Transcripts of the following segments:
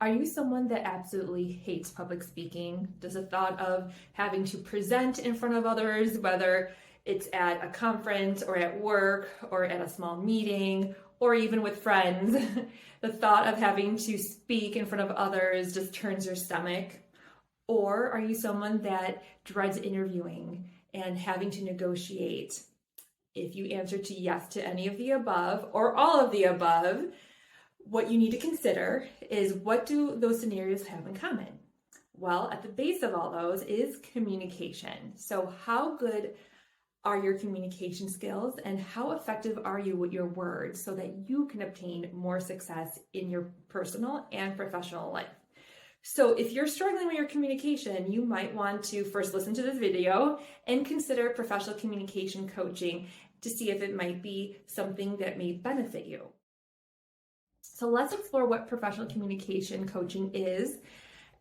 Are you someone that absolutely hates public speaking? Does the thought of having to present in front of others, whether it's at a conference or at work or at a small meeting or even with friends, the thought of having to speak in front of others just turns your stomach? Or are you someone that dreads interviewing and having to negotiate? If you answer to yes to any of the above or all of the above, what you need to consider is, what do those scenarios have in common? Well, at the base of all those is communication. So how good are your communication skills and how effective are you with your words so that you can obtain more success in your personal and professional life? So if you're struggling with your communication, you might want to first listen to this video and consider professional communication coaching to see if it might be something that may benefit you. So let's explore what professional communication coaching is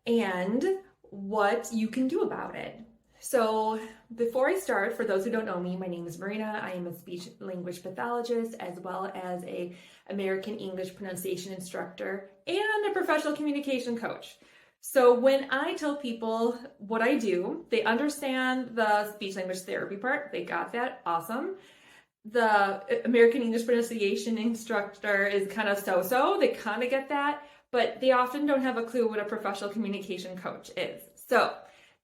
and what you can do about it. So before I start, for those who don't know me, my name is Marina. I am a speech language pathologist as well as an American English pronunciation instructor and a professional communication coach. So when I tell people what I do, they understand the speech language therapy part. They got that. Awesome. The American English pronunciation instructor is kind of so-so. They kind of get that, but they often don't have a clue what a professional communication coach is. So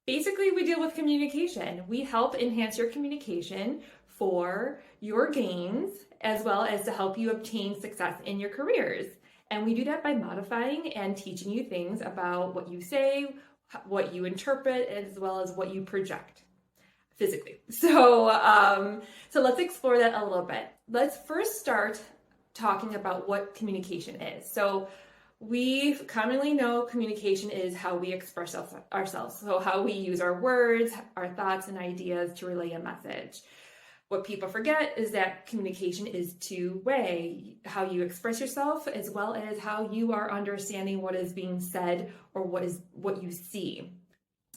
basically, we deal with communication. We help enhance your communication for your gains, as well as to help you obtain success in your careers. And we do that by modifying and teaching you things about what you say, what you interpret, as well as what you project physically. So let's explore that a little bit. Let's first start talking about what communication is. So we commonly know communication is how we express ourselves. So how we use our words, our thoughts, and ideas to relay a message. What people forget is that communication is two-way, how you express yourself as well as how you are understanding what is being said or what you see,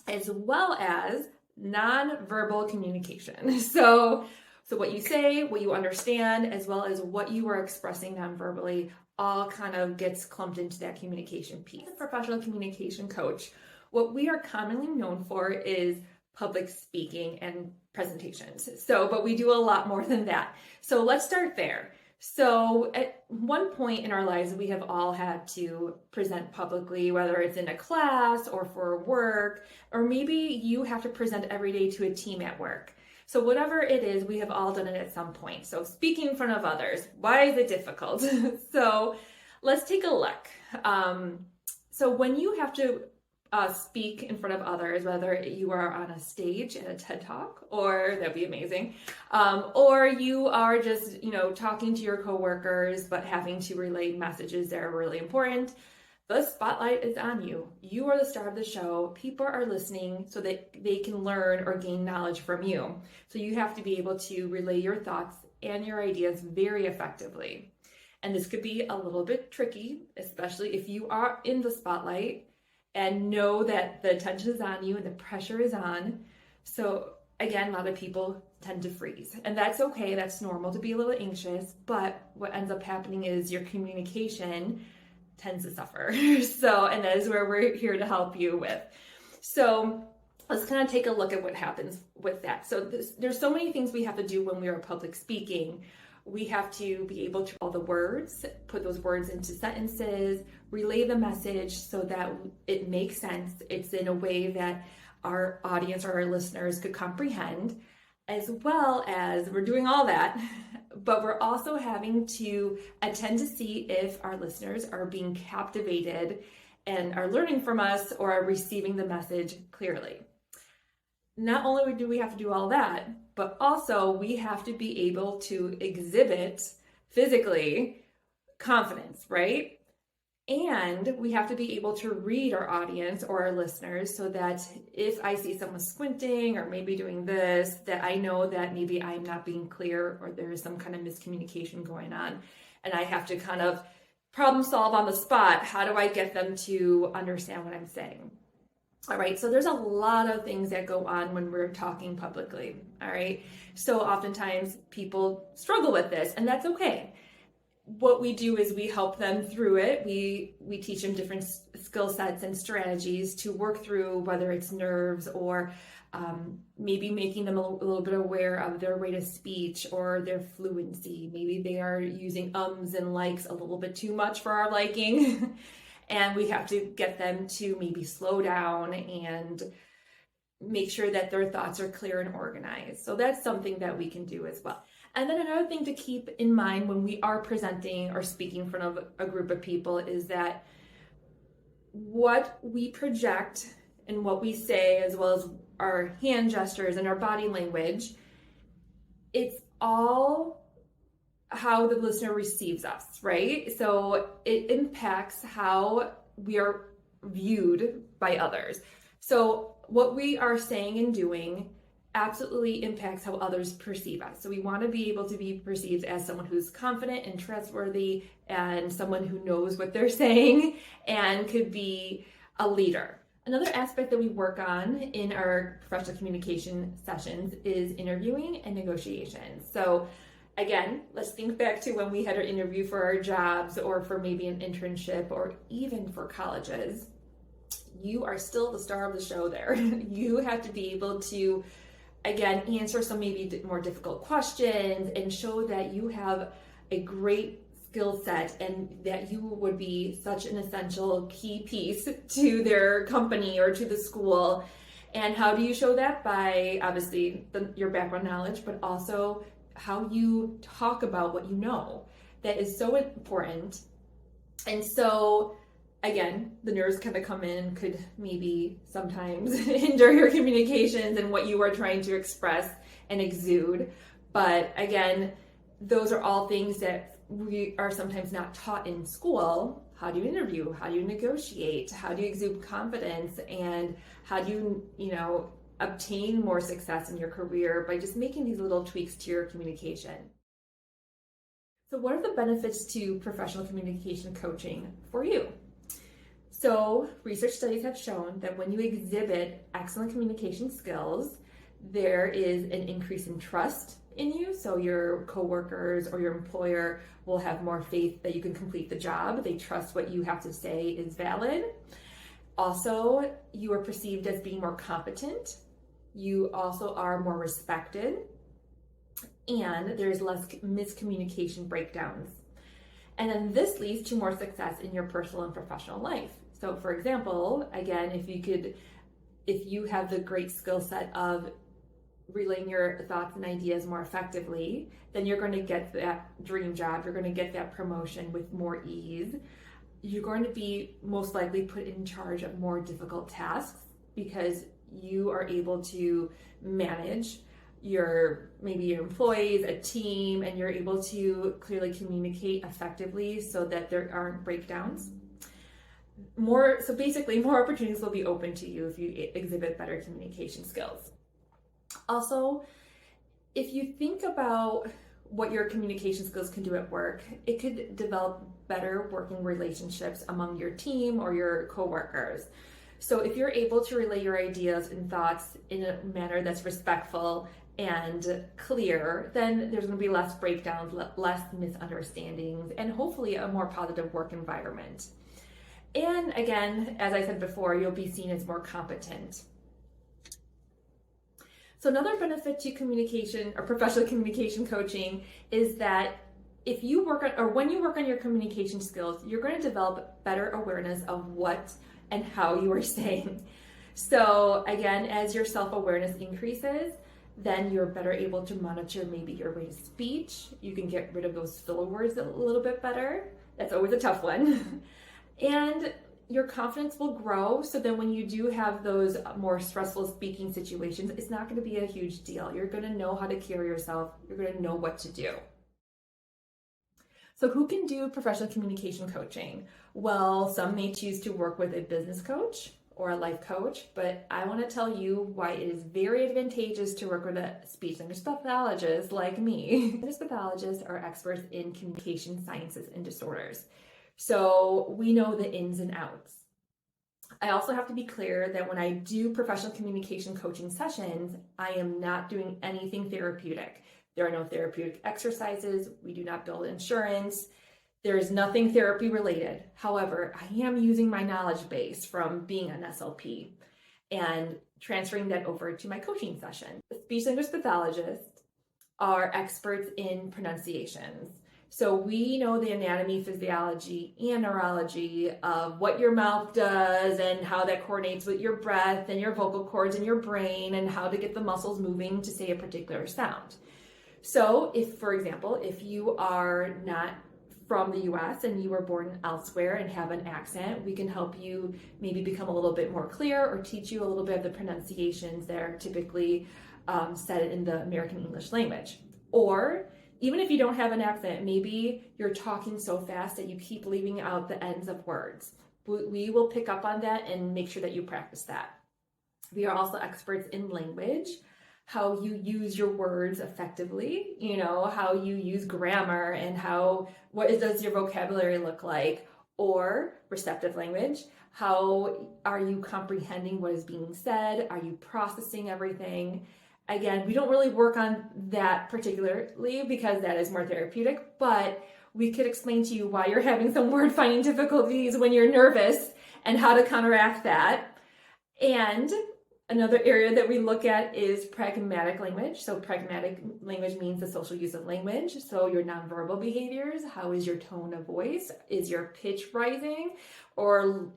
as well as nonverbal communication. So what you say, what you understand, as well as what you are expressing nonverbally, all kind of gets clumped into that communication piece. As a professional communication coach, what we are commonly known for is public speaking and presentations. But we do a lot more than that. So let's start there. So at one point in our lives, we have all had to present publicly, whether it's in a class or for work, or maybe you have to present every day to a team at work. So whatever it is, we have all done it at some point. So speaking in front of others, why is it difficult? So let's take a look. So when you have to speak in front of others, whether you are on a stage at a TED Talk, or that'd be amazing, or you are just, talking to your coworkers, but having to relay messages that are really important, the spotlight is on you. You are the star of the show. People are listening so that they can learn or gain knowledge from you. So you have to be able to relay your thoughts and your ideas very effectively. And this could be a little bit tricky, especially if you are in the spotlight and know that the attention is on you and the pressure is on. So again, a lot of people tend to freeze, and that's okay. That's normal to be a little anxious, but what ends up happening is your communication tends to suffer. And that is where we're here to help you with. So let's kind of take a look at what happens with that. So there's so many things we have to do when we are public speaking. We have to be able to all the words, put those words into sentences, relay the message so that it makes sense. It's in a way that our audience or our listeners could comprehend, as well as we're doing all that, but we're also having to attend to see if our listeners are being captivated and are learning from us or are receiving the message clearly. Not only do we have to do all that, but also we have to be able to exhibit physically confidence, right? And we have to be able to read our audience or our listeners so that if I see someone squinting or maybe doing this, that I know that maybe I'm not being clear or there is some kind of miscommunication going on. And I have to kind of problem solve on the spot. How do I get them to understand what I'm saying? All right, so there's a lot of things that go on when we're talking publicly, all right? So oftentimes people struggle with this, and that's okay. What we do is we help them through it. We teach them different skill sets and strategies to work through, whether it's nerves or maybe making them a little bit aware of their rate of speech or their fluency. Maybe they are using ums and likes a little bit too much for our liking. And we have to get them to maybe slow down and make sure that their thoughts are clear and organized. So that's something that we can do as well. And then another thing to keep in mind when we are presenting or speaking in front of a group of people is that what we project and what we say, as well as our hand gestures and our body language, it's all how the listener receives us, right? So it impacts how we are viewed by others. So what we are saying and doing absolutely impacts how others perceive us. So we want to be able to be perceived as someone who's confident and trustworthy and someone who knows what they're saying and could be a leader. Another aspect that we work on in our professional communication sessions is interviewing and negotiation. So again, let's think back to when we had our interview for our jobs or for maybe an internship or even for colleges. You are still the star of the show there. You have to be able to, again, answer some maybe more difficult questions and show that you have a great skill set and that you would be such an essential key piece to their company or to the school. And how do you show that? By obviously your background knowledge, but also how you talk about what you know. That is so important. And so again, the nerves kind of come in and could maybe sometimes hinder your communications and what you are trying to express and exude. But again, those are all things that we are sometimes not taught in school. How do you interview? How do you negotiate? How do you exude confidence? And how do you, obtain more success in your career by just making these little tweaks to your communication? So what are the benefits to professional communication coaching for you? So research studies have shown that when you exhibit excellent communication skills, there is an increase in trust in you. So your coworkers or your employer will have more faith that you can complete the job. They trust what you have to say is valid. Also, you are perceived as being more competent. You also are more respected. And there's less miscommunication breakdowns. And then this leads to more success in your personal and professional life. So for example, again, if you have the great skill set of relaying your thoughts and ideas more effectively, then you're going to get that dream job. You're going to get that promotion with more ease. You're going to be most likely put in charge of more difficult tasks because you are able to manage maybe your employees, a team, and you're able to clearly communicate effectively so that there aren't breakdowns. So basically, more opportunities will be open to you if you exhibit better communication skills. Also, if you think about what your communication skills can do at work, it could develop better working relationships among your team or your coworkers. So if you're able to relay your ideas and thoughts in a manner that's respectful and clear, then there's going to be less breakdowns, less misunderstandings, and hopefully a more positive work environment. And again, as I said before, you'll be seen as more competent. So another benefit to communication or professional communication coaching is that if you work on, or when you work on your communication skills, you're going to develop better awareness of what and how you are saying. So again, as your self-awareness increases, then you're better able to monitor maybe your rate of speech. You can get rid of those filler words a little bit better. That's always a tough one. And your confidence will grow, so then when you do have those more stressful speaking situations, it's not going to be a huge deal. You're going to know how to carry yourself. You're going to know what to do. So who can do professional communication coaching? Well, some may choose to work with a business coach or a life coach, but I want to tell you why it is very advantageous to work with a speech language pathologist like me. Speech pathologists are experts in communication sciences and disorders. So we know the ins and outs. I also have to be clear that when I do professional communication coaching sessions, I am not doing anything therapeutic. There are no therapeutic exercises. We do not bill insurance. There is nothing therapy related. However, I am using my knowledge base from being an SLP and transferring that over to my coaching session. Speech language pathologists are experts in pronunciations. So we know the anatomy, physiology, and neurology of what your mouth does and how that coordinates with your breath and your vocal cords and your brain and how to get the muscles moving to say a particular sound. So if, for example, if you are not from the US and you were born elsewhere and have an accent, we can help you maybe become a little bit more clear or teach you a little bit of the pronunciations that are typically said in the American English language. Or even if you don't have an accent, maybe you're talking so fast that you keep leaving out the ends of words. We will pick up on that and make sure that you practice that. We are also experts in language, how you use your words effectively, how you use grammar and what does your vocabulary look like, or receptive language. How are you comprehending what is being said? Are you processing everything? Again, we don't really work on that particularly because that is more therapeutic, but we could explain to you why you're having some word finding difficulties when you're nervous and how to counteract that. And another area that we look at is pragmatic language. So pragmatic language means the social use of language. So your nonverbal behaviors, how is your tone of voice? Is your pitch rising? Or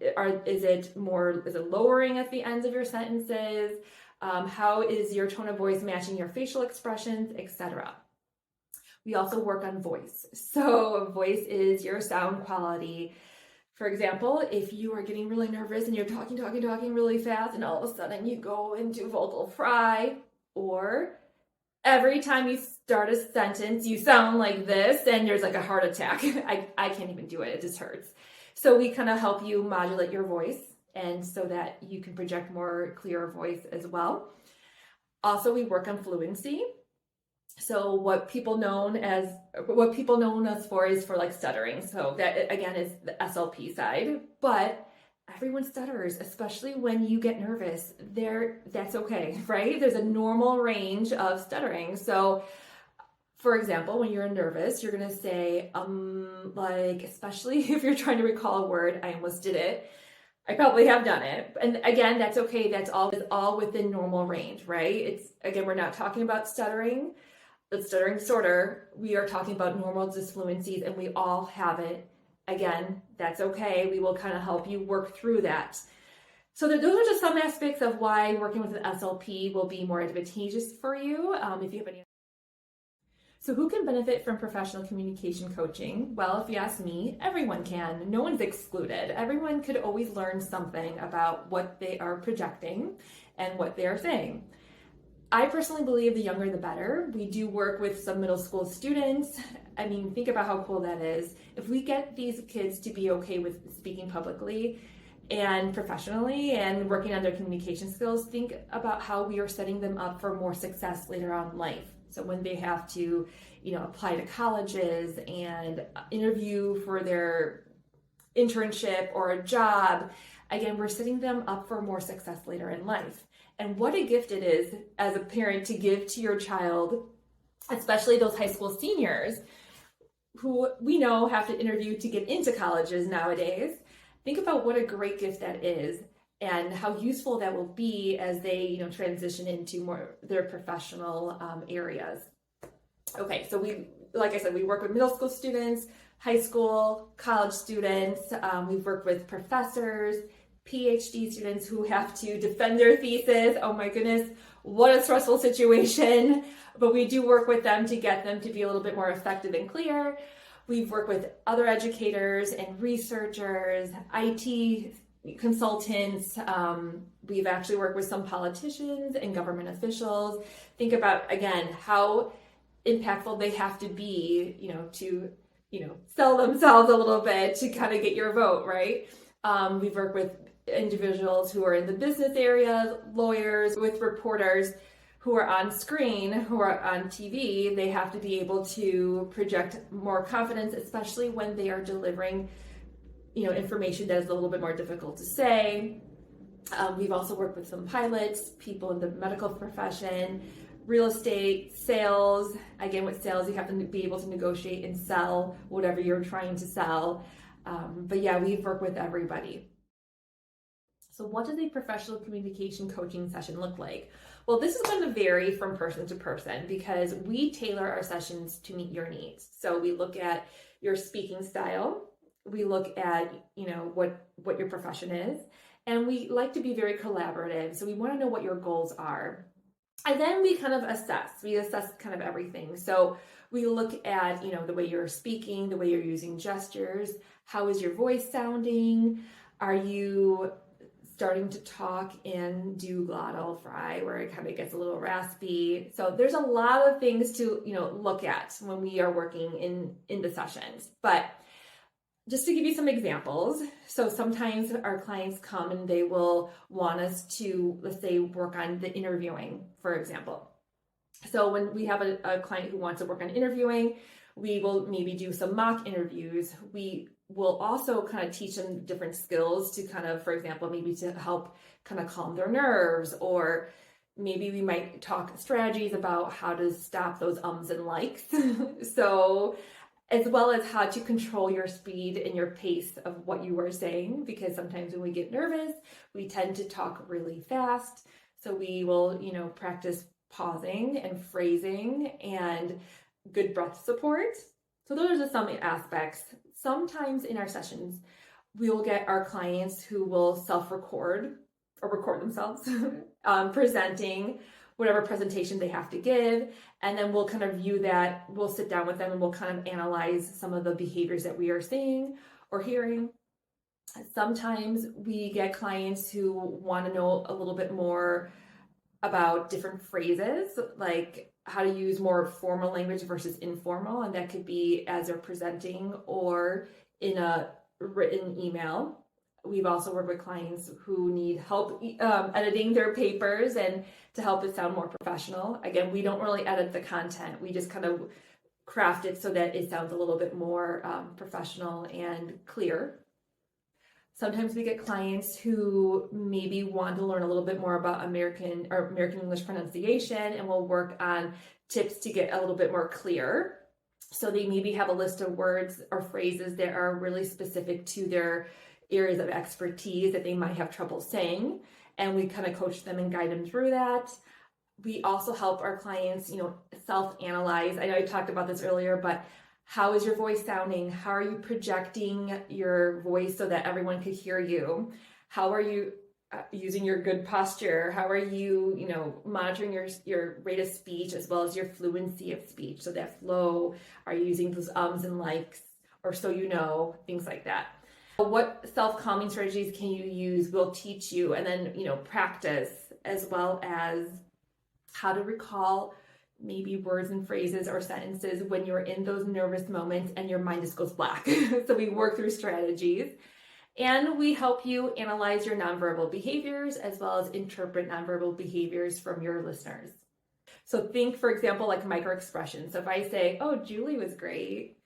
is it lowering at the ends of your sentences? How is your tone of voice matching your facial expressions, etc. We also work on voice. So voice is your sound quality. For example, if you are getting really nervous and you're talking really fast and all of a sudden you go into vocal fry, or every time you start a sentence, you sound like this and there's like a heart attack. I can't even do it. It just hurts. So we kind of help you modulate your voice and so that you can project more clearer voice as well. Also, we work on fluency. So what people know us for is for like stuttering. So that again is the SLP side, but everyone stutters, especially when you get nervous. That's okay, right? There's a normal range of stuttering. So for example, when you're nervous, you're going to say, especially if you're trying to recall a word, I almost did it. I probably have done it. And again, that's okay. That's all within normal range, right? We're not talking about stuttering. The stuttering disorder, we are talking about normal disfluencies and we all have it. Again, that's okay. We will kind of help you work through that. So those are just some aspects of why working with an SLP will be more advantageous for you. If you have any. So who can benefit from professional communication coaching? Well, if you ask me, everyone can. No one's excluded. Everyone could always learn something about what they are projecting and what they are saying. I personally believe the younger the better. We do work with some middle school students. I mean, think about how cool that is. If we get these kids to be okay with speaking publicly and professionally and working on their communication skills, think about how we are setting them up for more success later on in life. So when they have to, apply to colleges and interview for their internship or a job, again, we're setting them up for more success later in life. And what a gift it is as a parent to give to your child, especially those high school seniors who we know have to interview to get into colleges nowadays. Think about what a great gift that is and how useful that will be as they transition into more their professional areas. Okay, so like I said, we work with middle school students, high school, college students. We've worked with professors, PhD students who have to defend their thesis. Oh my goodness, what a stressful situation. But we do work with them to get them to be a little bit more effective and clear. We've worked with other educators and researchers, IT consultants. We've actually worked with some politicians and government officials. Think about, again, how impactful they have to be, to, sell themselves a little bit to kind of get your vote, right? We've worked with individuals who are in the business area, lawyers, with reporters who are on screen, who are on TV. They have to be able to project more confidence, especially when they are delivering information that is a little bit more difficult to say. We've also worked with some pilots, people in the medical profession, real estate, sales. Again, with sales, you have to be able to negotiate and sell whatever you're trying to sell. But yeah, we work with everybody. So what does a professional communication coaching session look like? Well, this is going to vary from person to person because we tailor our sessions to meet your needs. So we look at your speaking style, we look at, what your profession is, and we like to be very collaborative. So we want to know what your goals are. And then we kind of assess. We assess kind of everything. So we look at, the way you're speaking, the way you're using gestures, how is your voice sounding? Are you starting to talk and do glottal fry where it kind of gets a little raspy? So there's a lot of things to, look at when we are working in the sessions. But just to give you some examples, so sometimes our clients come and they will want us to, let's say, work on the interviewing, for example. So when we have a client who wants to work on interviewing, we will maybe do some mock interviews. We will also kind of teach them different skills to kind of, for example, maybe to help kind of calm their nerves, or maybe we might talk strategies about how to stop those ums and likes. So as well as how to control your speed and your pace of what you are saying, because sometimes when we get nervous, we tend to talk really fast. So we will, practice pausing and phrasing and good breath support. So those are just some aspects. Sometimes in our sessions, we will get our clients who will self-record or record themselves presenting whatever presentation they have to give. And then we'll kind of view that, we'll sit down with them and we'll kind of analyze some of the behaviors that we are seeing or hearing. Sometimes we get clients who want to know a little bit more about different phrases, like how to use more formal language versus informal. And that could be as they're presenting or in a written email. We've also worked with clients who need help editing their papers and to help it sound more professional. Again, we don't really edit the content. We just kind of craft it so that it sounds a little bit more professional and clear. Sometimes we get clients who maybe want to learn a little bit more about American English pronunciation, and we'll work on tips to get a little bit more clear. So they maybe have a list of words or phrases that are really specific to their areas of expertise that they might have trouble saying, and we kind of coach them and guide them through that. We also help our clients, self-analyze. I know I talked about this earlier, but how is your voice sounding? How are you projecting your voice so that everyone could hear you? How are you using your good posture? How are you, monitoring your rate of speech as well as your fluency of speech? So that flow, are you using those ums and likes, or things like that. What self-calming strategies can you use? We'll teach you, and then, practice, as well as how to recall maybe words and phrases or sentences when you're in those nervous moments and your mind just goes black. So we work through strategies, and we help you analyze your nonverbal behaviors as well as interpret nonverbal behaviors from your listeners. So think, for example, like micro expressions. So if I say, "Oh, Julie was great,"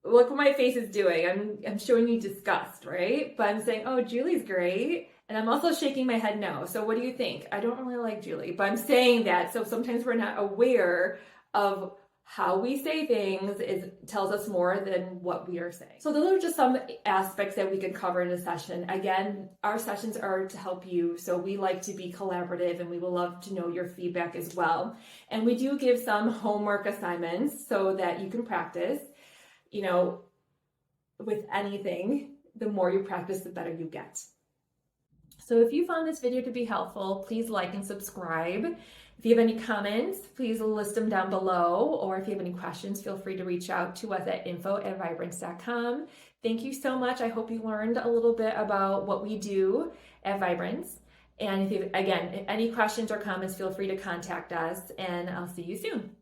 look what my face is doing. I'm showing you disgust, right? But I'm saying, "Oh, Julie's great." And I'm also shaking my head no. So what do you think? I don't really like Julie, but I'm saying that. So sometimes we're not aware of how we say things. It tells us more than what we are saying. So those are just some aspects that we can cover in a session. Again, our sessions are to help you. So we like to be collaborative, and we will love to know your feedback as well. And we do give some homework assignments so that you can practice. With anything, the more you practice, the better you get. So if you found this video to be helpful, please like and subscribe. If you have any comments, please list them down below. Or if you have any questions, feel free to reach out to us at info@vibrance.com. Thank you so much. I hope you learned a little bit about what we do at Vibrance. And if any questions or comments, feel free to contact us, and I'll see you soon.